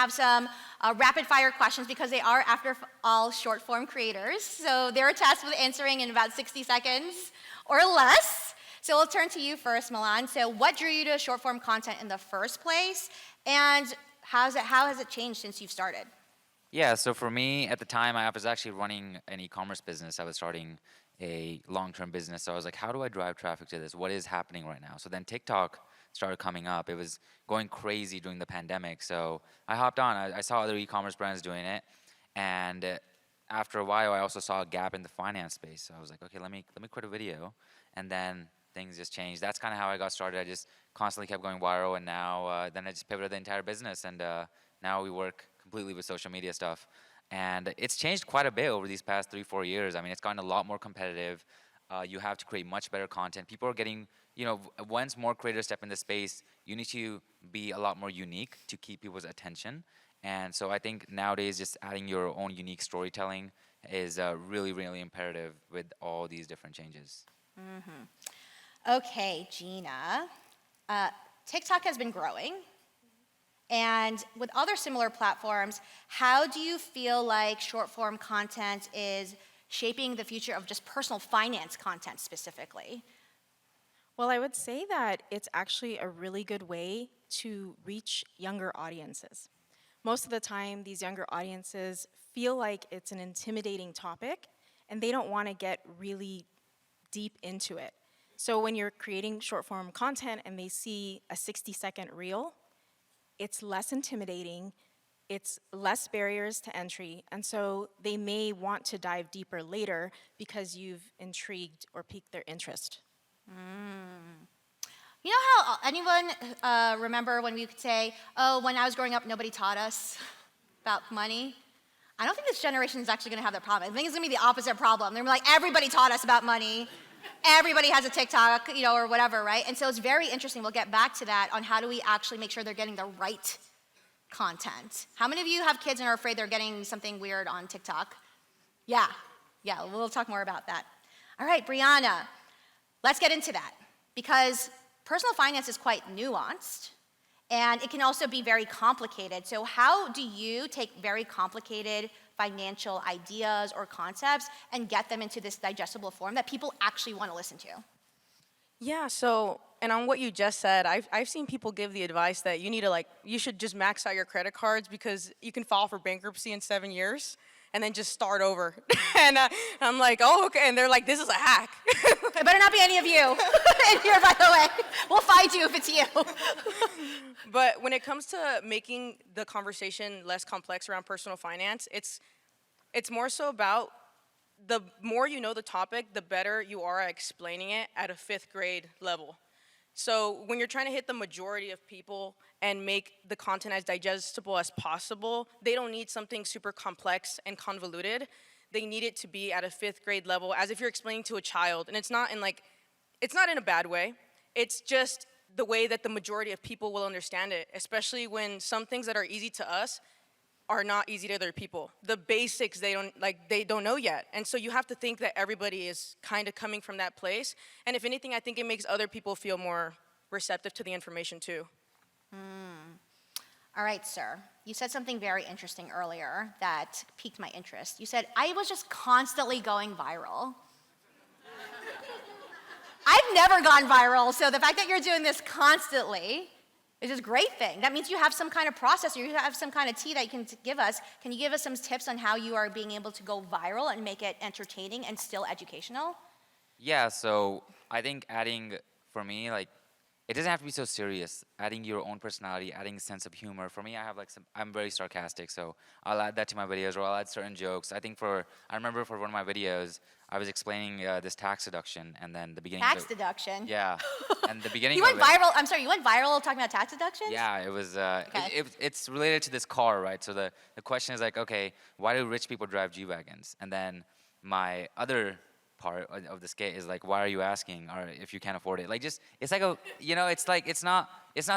have some rapid fire questions because they are, after all, short form creators. So they're tasked with answering in about 60 seconds or less. So we'll turn to you first, Milan. So what drew you to short form content in the first place? And how has it changed since you've started? Yeah, so for me, at the time, I was actually running an e-commerce business. I was starting a long-term business. So I was like, how do I drive traffic to this? What is happening right now? So then TikTok started coming up. It was going crazy during the pandemic. So I hopped on. I saw other e-commerce brands doing it. And after a while, I also saw a gap in the finance space. So I was like, okay, let me quit a video. And then things just changed. That's kind of how I got started. I just constantly kept going viral. And now, then I just pivoted the entire business. And now we work completely with social media stuff. And it's changed quite a bit over these past 3-4 years. I mean, it's gotten a lot more competitive. You have to create much better content. People are getting, once more creators step in the space, you need to be a lot more unique to keep people's attention. And so I think nowadays just adding your own unique storytelling is really, really imperative with all these different changes. Mm-hmm. Okay, Gina. TikTok has been growing. And with other similar platforms, how do you feel like short form content is shaping the future of just personal finance content specifically? Well, I would say that it's actually a really good way to reach younger audiences. Most of the time, these younger audiences feel like it's an intimidating topic, and they don't want to get really deep into it. So when you're creating short form content and they see a 60-second reel, it's less intimidating, it's less barriers to entry, and so they may want to dive deeper later because you've intrigued or piqued their interest. You know how anyone remember when we could say, oh, when I was growing up, nobody taught us about money? I don't think this generation is actually gonna have that problem. I think it's gonna be the opposite problem. They're gonna be like, everybody taught us about money. Everybody has a TikTok, or whatever, right? And so it's very interesting. We'll get back to that on how do we actually make sure they're getting the right content. How many of you have kids and are afraid they're getting something weird on TikTok? Yeah, we'll talk more about that. All right, Breyanna, let's get into that because personal finance is quite nuanced and it can also be very complicated. So how do you take very complicated financial ideas or concepts and get them into this digestible form that people actually want to listen to? Yeah, so, and on what you just said, I've seen people give the advice that you should just max out your credit cards because you can file for bankruptcy in 7 years and then just start over. And I'm like, oh, okay, and they're like, this is a hack. It better not be any of you in here, by the way. We'll find you if it's you. But when it comes to making the conversation less complex around personal finance, it's more so about the more you know the topic, the better you are at explaining it at a 5th grade level. So when you're trying to hit the majority of people and make the content as digestible as possible, they don't need something super complex and convoluted. They need it to be at a 5th grade level as if you're explaining to a child. And it's not in a bad way. It's just the way that the majority of people will understand it, especially when some things that are easy to us are not easy to other people. The basics they don't know yet. And so you have to think that everybody is kind of coming from that place. And if anything, I think it makes other people feel more receptive to the information too. All right, sir. You said something very interesting earlier that piqued my interest. You said, I was just constantly going viral. I've never gone viral, so the fact that you're doing this constantly is just a great thing. That means you have some kind of process or you have some kind of tea that you can give us. Can you give us some tips on how you are being able to go viral and make it entertaining and still educational? Yeah, so I think adding, for me, it doesn't have to be so serious. Adding your own personality, adding a sense of humor. For me, I'm very sarcastic, so I'll add that to my videos or I'll add certain jokes. I remember for one of my videos, I was explaining this tax deduction and then the beginning Tax deduction? Yeah, and the beginning You went viral, I'm sorry, you went viral talking about tax deductions? Yeah, it was, Okay. it's related to this car, right? So the question is like, okay, why do rich people drive G-Wagons? And then my other part of the skit is like, why are you asking, or if you can't afford it? It's like it's not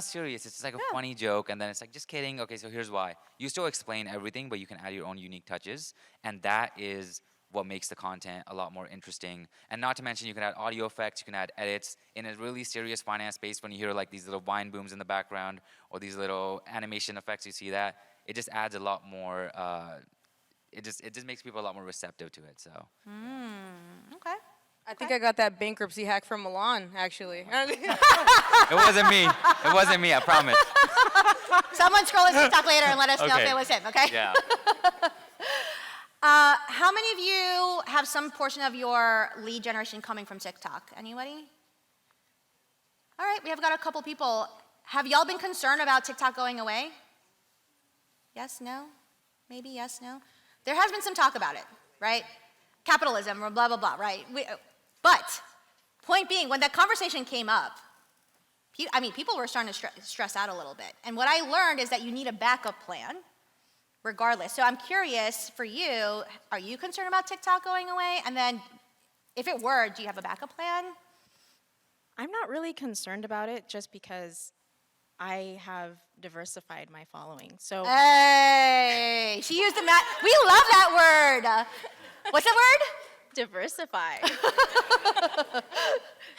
serious. It's just like a funny joke, and then it's like, just kidding. Okay, so here's why. You still explain everything, but you can add your own unique touches, and that is what makes the content a lot more interesting. And not to mention, you can add audio effects, you can add edits. In a really serious finance space, when you hear like these little wine booms in the background, or these little animation effects, you see that, it just adds a lot more. It just makes people a lot more receptive to it. So Okay. I think I got that bankruptcy hack from Milan, actually. it wasn't me. It wasn't me. I promise. Someone scroll his TikTok later and let us know if Okay. it was him, okay? Yeah. How many of you have some portion of your lead generation coming from TikTok? Anybody? All right, we have got a couple people. Have y'all been concerned about TikTok going away? Yes, no? Maybe yes, no? There has been some talk about it, right? Capitalism or blah, blah, blah, right? But point being, when that conversation came up, people were starting to stress out a little bit. And what I learned is that you need a backup plan regardless. So I'm curious for you, are you concerned about TikTok going away? And then if it were, do you have a backup plan? I'm not really concerned about it just because I have diversified my following. So Hey, she used the mat. We love that word. What's that word? diversify.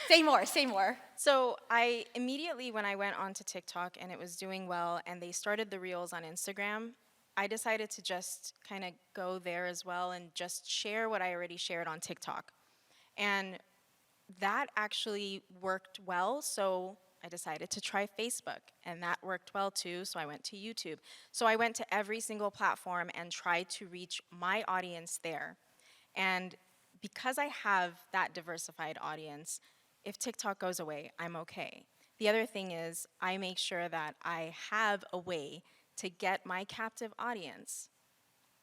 Say more, say more. So I immediately, when I went onto TikTok and it was doing well and they started the reels on Instagram, I decided to just kind of go there as well and just share what I already shared on TikTok. And that actually worked well, so I decided to try Facebook, and that worked well too, so I went to YouTube. So I went to every single platform and tried to reach my audience there. And because I have that diversified audience, if TikTok goes away, I'm okay. The other thing is I make sure that I have a way to get my captive audience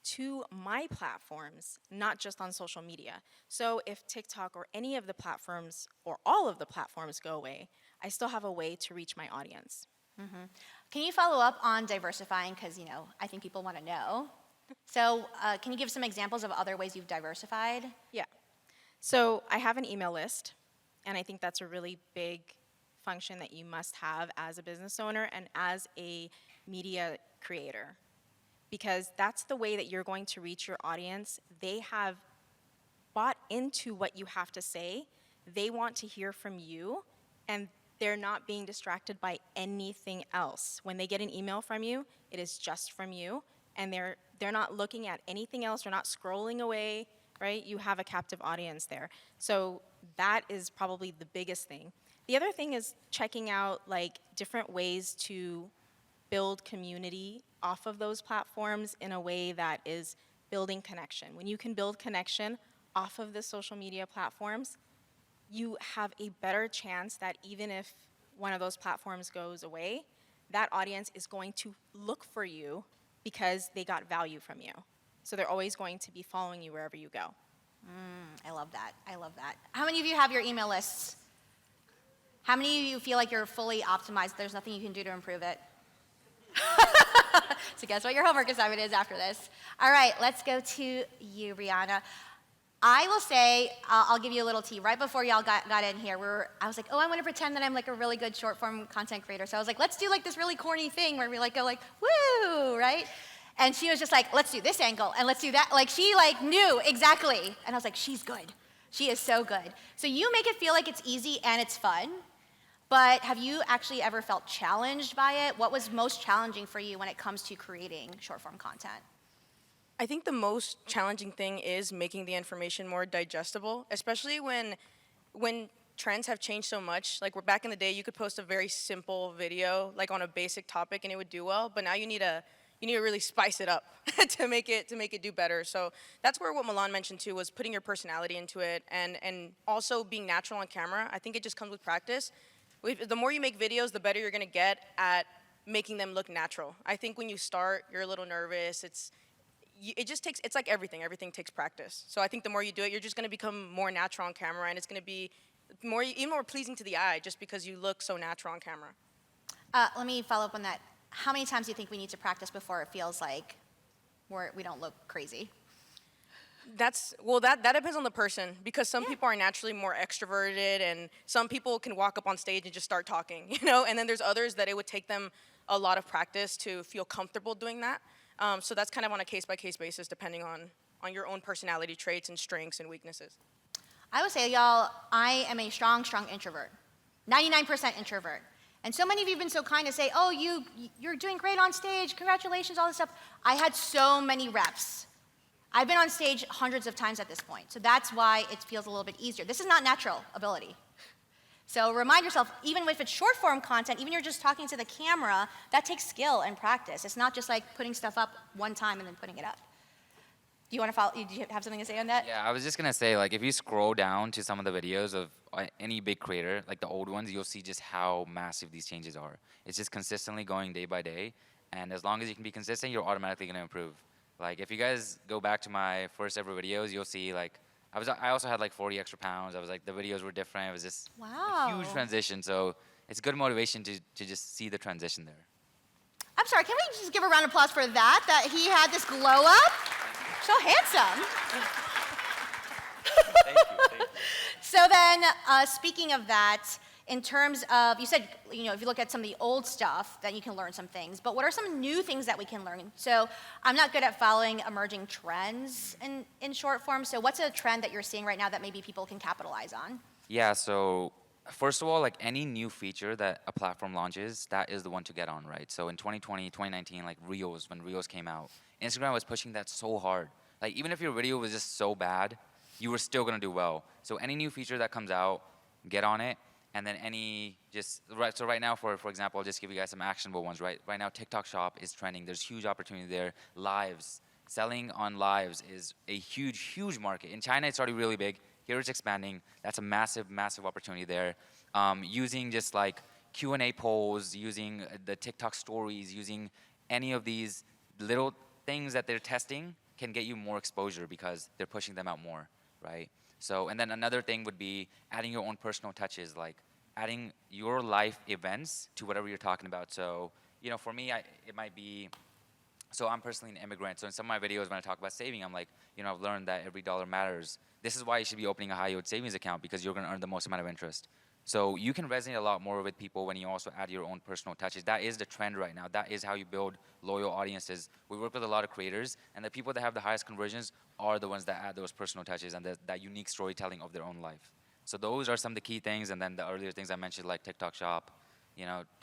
to my platforms, not just on social media. So if TikTok or any of the platforms or all of the platforms go away, I still have a way to reach my audience. Can you follow up on diversifying? Because, I think people want to know. So can you give some examples of other ways you've diversified? Yeah. So I have an email list, and I think that's a really big function that you must have as a business owner and as a media creator, because that's the way that you're going to reach your audience. They have bought into what you have to say. They want to hear from you, and they're not being distracted by anything else. When they get an email from you, it is just from you, and they're not looking at anything else. They're not scrolling away, right? You have a captive audience there. So that is probably the biggest thing. The other thing is checking out different ways to build community off of those platforms in a way that is building connection. When you can build connection off of the social media platforms, you have a better chance that even if one of those platforms goes away, that audience is going to look for you because they got value from you. So they're always going to be following you wherever you go. I love that. I love that. How many of you have your email lists? How many of you feel like you're fully optimized? There's nothing you can do to improve it? So guess what your homework assignment is after this? All right, let's go to you, Breyanna. I will say, I'll give you a little tea. Right before y'all got in here, I was like, I want to pretend that I'm a really good short form content creator. So I was like, let's do this really corny thing where we go woo, right? And she was just like, let's do this angle and let's do that. She knew exactly. And I was like, she's good. She is so good. So you make it feel like it's easy and it's fun. But have you actually ever felt challenged by it? What was most challenging for you when it comes to creating short form content? I think the most challenging thing is making the information more digestible, especially when trends have changed so much. We're back in the day, you could post a very simple video on a basic topic and it would do well, but now you need to really spice it up to make it do better. So that's where what Milan mentioned too was putting your personality into it and also being natural on camera. I think it just comes with practice. The more you make videos, the better you're gonna get at making them look natural. I think when you start, you're a little nervous. It's like everything takes practice. So I think the more you do it, you're just gonna become more natural on camera, and it's gonna be even more pleasing to the eye just because you look so natural on camera. Let me follow up on that. How many times do you think we need to practice before it feels like we don't look crazy? That depends on the person, because some people are naturally more extroverted and some people can walk up on stage and just start talking, and then there's others that it would take them a lot of practice to feel comfortable doing that. So that's kind of on a case-by-case basis depending on your own personality traits and strengths and weaknesses. I would say, y'all, I am a strong introvert. 99% introvert. And so many of you have been so kind to say, oh, you're doing great on stage, congratulations, all this stuff. I had so many reps. I've been on stage hundreds of times at this point, so that's why it feels a little bit easier. This is not natural ability. So remind yourself, even if it's short form content, even you're just talking to the camera, that takes skill and practice. It's not just like putting stuff up one time and then putting it up. Do you want to follow? Do you have something to say on that? Yeah, I was just gonna say, like, if you scroll down to some of the videos of any big creator, like the old ones, you'll see just how massive these changes are. It's just consistently going day by day, and as long as you can be consistent, you're automatically gonna improve. Like, if you guys go back to my first ever videos, you'll see, like, I also had like 40 extra pounds. I was like, the videos were different. It was just a huge transition. So it's good motivation to just see the transition there. I'm sorry, can we just give a round of applause for that he had this glow up? So handsome. Thank you. So then, speaking of that, in terms of, you said, if you look at some of the old stuff, then you can learn some things. But what are some new things that we can learn? So I'm not good at following emerging trends in short form. So what's a trend that you're seeing right now that maybe people can capitalize on? Yeah, so first of all, like any new feature that a platform launches, that is the one to get on, right? So in 2020, 2019, like Reels, when Reels came out, Instagram was pushing that so hard. Like even if your video was just so bad, you were still gonna do well. So any new feature that comes out, get on it. And then so right now, for example, I'll just give you guys some actionable ones, right? Right now, TikTok Shop is trending. There's huge opportunity there. Lives, selling on lives is a huge, huge market. In China, it's already really big. Here it's expanding. That's a massive, massive opportunity there. Using just like Q&A polls, using the TikTok stories, using any of these little things that they're testing can get you more exposure because they're pushing them out more, right? So, and then another thing would be adding your own personal touches, like adding your life events to whatever you're talking about. So, for me, it might be, so I'm personally an immigrant. So in some of my videos, when I talk about saving, I'm like, I've learned that every dollar matters. This is why you should be opening a high yield savings account because you're going to earn the most amount of interest. So you can resonate a lot more with people when you also add your own personal touches. That is the trend right now. That is how you build loyal audiences. We work with a lot of creators, and the people that have the highest conversions are the ones that add those personal touches and that unique storytelling of their own life. So those are some of the key things, and then the earlier things I mentioned, like TikTok Shop,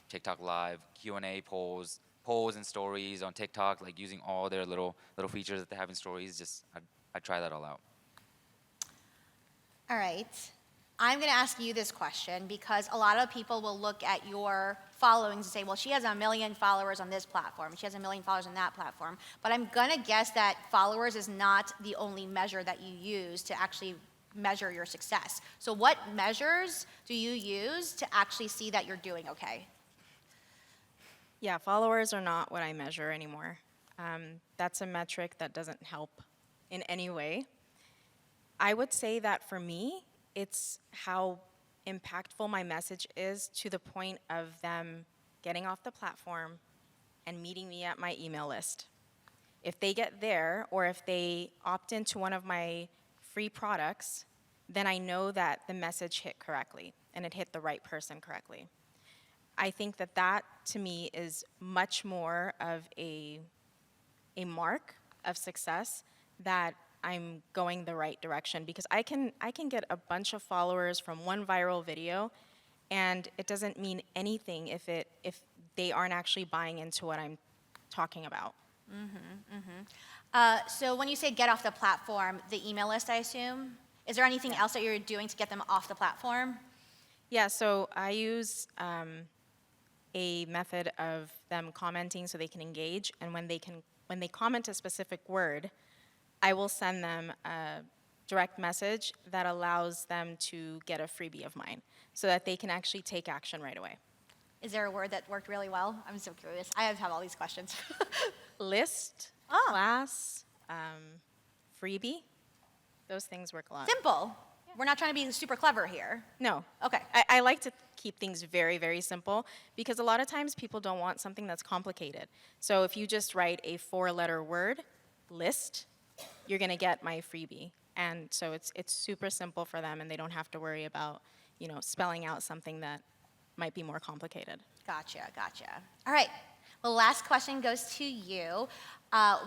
TikTok Live, Q&A polls and stories on TikTok, like using all their little features that they have in stories. I try that all out. All right. I'm going to ask you this question because a lot of people will look at your followings and say, well, she has 1 million followers on this platform. She has 1 million followers on that platform. But I'm going to guess that followers is not the only measure that you use to actually measure your success. So what measures do you use to actually see that you're doing okay? Yeah, followers are not what I measure anymore. That's a metric that doesn't help in any way. I would say that for me, it's how impactful my message is to the point of them getting off the platform and meeting me at my email list. If they get there, or if they opt into one of my free products, then I know that the message hit correctly and it hit the right person correctly. I think that to me is much more of a mark of success that I'm going the right direction, because I can get a bunch of followers from one viral video, and it doesn't mean anything if they aren't actually buying into what I'm talking about. So when you say get off the platform, the email list, I assume, is there anything else that you're doing to get them off the platform? Yeah, so I use a method of them commenting so they can engage, and when they comment a specific word, I will send them a direct message that allows them to get a freebie of mine so that they can actually take action right away. Is there a word that worked really well? I'm so curious. I have all these questions. List, class, freebie, those things work a lot. Simple. We're not trying to be super clever here. No. Okay. I like to keep things very, very simple because a lot of times people don't want something that's complicated. So if you just write a 4-letter word, list, you're going to get my freebie. And so it's super simple for them, and they don't have to worry about, spelling out something that might be more complicated. Gotcha. All right. Well, last question goes to you.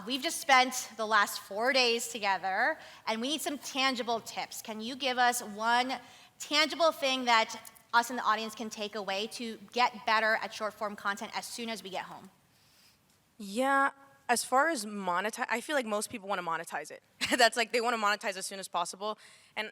We've just spent the last 4 days together, and we need some tangible tips. Can you give us one tangible thing that us in the audience can take away to get better at short form content as soon as we get home? Yeah, as far as monetize, I feel like most people want to monetize it. That's like they want to monetize as soon as possible. And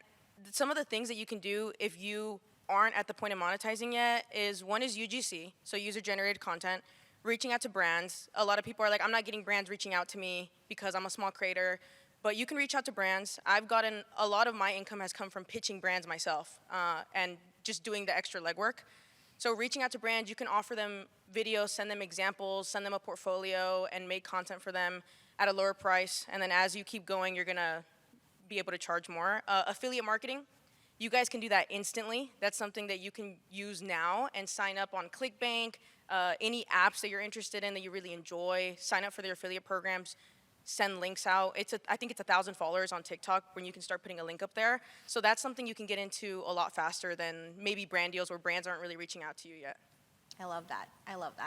some of the things that you can do if you aren't at the point of monetizing yet is one is UGC, so user generated content, reaching out to brands. A lot of people are like, I'm not getting brands reaching out to me because I'm a small creator. But you can reach out to brands. I've gotten a lot of my income has come from pitching brands myself and just doing the extra legwork. So reaching out to brands, you can offer them videos, send them examples, send them a portfolio, and make content for them at a lower price. And then as you keep going, you're gonna be able to charge more. Affiliate marketing, you guys can do that instantly. That's something that you can use now and sign up on ClickBank, any apps that you're interested in that you really enjoy, sign up for their affiliate programs, send links out. I think it's 1,000 followers on TikTok when you can start putting a link up there. So that's something you can get into a lot faster than maybe brand deals where brands aren't really reaching out to you yet. I love that. I love that.